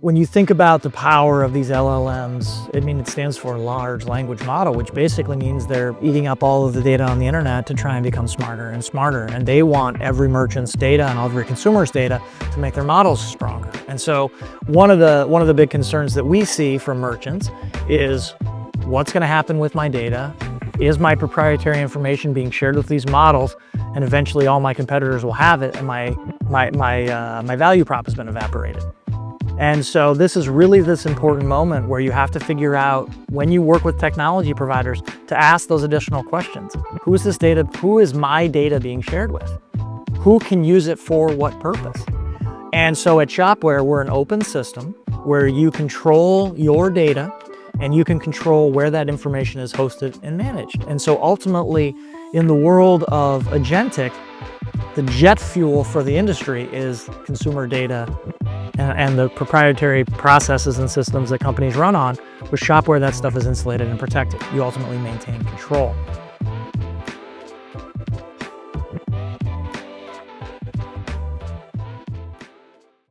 When you think about the power of these LLMs, it stands for large language model, which basically means they're eating up all of the data on the internet to try and become smarter and smarter. And they want every merchant's data and every consumer's data to make their models stronger. And so one of the big concerns that we see from merchants is what's going to happen with my data? Is my proprietary information being shared with these models? And eventually all my competitors will have it, and my value prop has been evaporated. And so this is really this important moment where you have to figure out, when you work with technology providers, to ask those additional questions. Who is this data? Who is my data being shared with? Who can use it for what purpose? And so at Shopware, we're an open system where you control your data and you can control where that information is hosted and managed. And so ultimately, in the world of agentic, the jet fuel for the industry is consumer data and the proprietary processes and systems that companies run on. With Shopware, that stuff is insulated and protected. You ultimately maintain control.